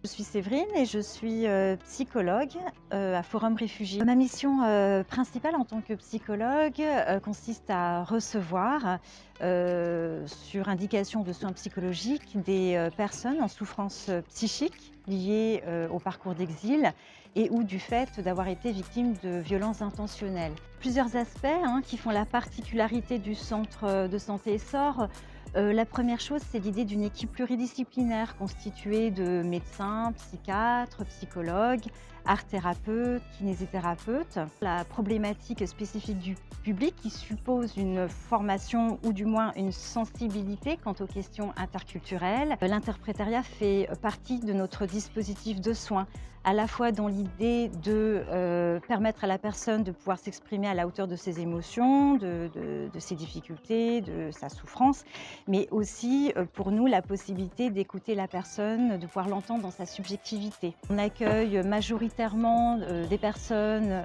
Je suis Séverine et je suis psychologue à Forum Réfugiés. Ma mission principale en tant que psychologue consiste à recevoir, sur indication de soins psychologiques, des personnes en souffrance psychique liées au parcours d'exil et ou du fait d'avoir été victimes de violences intentionnelles. Plusieurs aspects qui font la particularité du centre de santé Essor. La première chose, c'est l'idée d'une équipe pluridisciplinaire constituée de médecins, psychiatres, psychologues, art-thérapeutes, kinésithérapeutes. La problématique spécifique du public qui suppose une formation ou du moins une sensibilité quant aux questions interculturelles. L'interprétariat fait partie de notre dispositif de soins, à la fois dans l'idée de permettre à la personne de pouvoir s'exprimer à la hauteur de ses émotions, de ses difficultés, de sa souffrance, mais aussi pour nous la possibilité d'écouter la personne, de pouvoir l'entendre dans sa subjectivité. On accueille majoritairement des personnes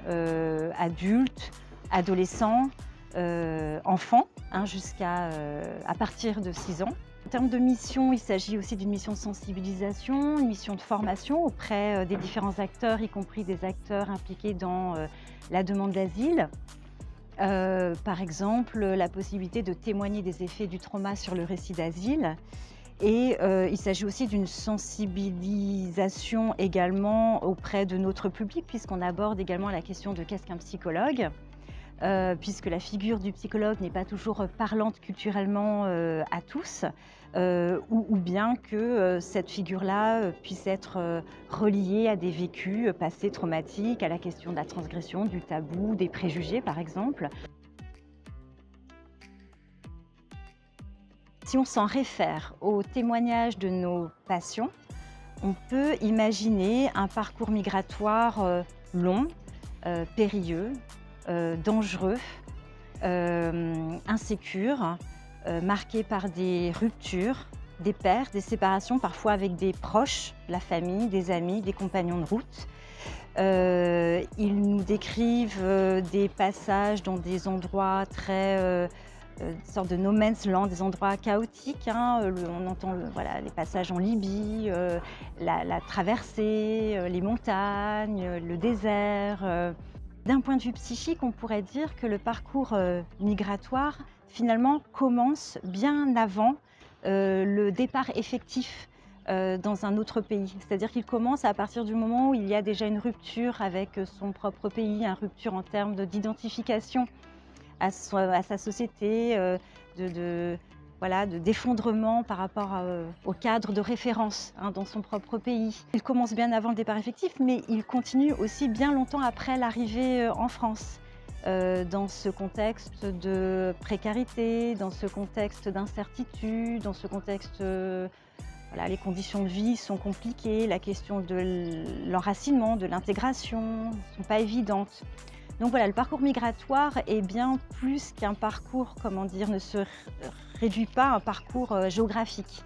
adultes, adolescents, enfants, jusqu'à à partir de 6 ans. En termes de mission, il s'agit aussi d'une mission de sensibilisation, une mission de formation auprès des différents acteurs, y compris des acteurs impliqués dans la demande d'asile. Par exemple, la possibilité de témoigner des effets du trauma sur le récit d'asile. Et il s'agit aussi d'une sensibilisation également auprès de notre public, puisqu'on aborde également la question de qu'est-ce qu'un psychologue, puisque la figure du psychologue n'est pas toujours parlante culturellement à tous, ou bien que cette figure-là puisse être reliée à des vécus passés traumatiques, à la question de la transgression, du tabou, des préjugés par exemple. Si on s'en réfère aux témoignages de nos patients, on peut imaginer un parcours migratoire long, périlleux, dangereux, insécure, marqué par des ruptures, des pertes, des séparations, parfois avec des proches, la famille, des amis, des compagnons de route. Ils nous décrivent des passages dans des endroits très une sorte de no man's land, des endroits chaotiques. On entend voilà, les passages en Libye, la traversée, les montagnes, le désert. D'un point de vue psychique, on pourrait dire que le parcours migratoire, finalement, commence bien avant le départ effectif dans un autre pays. C'est-à-dire qu'il commence à partir du moment où il y a déjà une rupture avec son propre pays, une rupture en termes d'identification à sa société, d'effondrement par rapport au cadre de référence dans son propre pays. Il commence bien avant le départ effectif, mais il continue aussi bien longtemps après l'arrivée en France. Dans ce contexte de précarité, dans ce contexte d'incertitude, dans ce contexte les conditions de vie sont compliquées, la question de l'enracinement, de l'intégration ne sont pas évidentes. Donc voilà, le parcours migratoire est bien plus qu'un parcours, ne se réduit pas à un parcours géographique.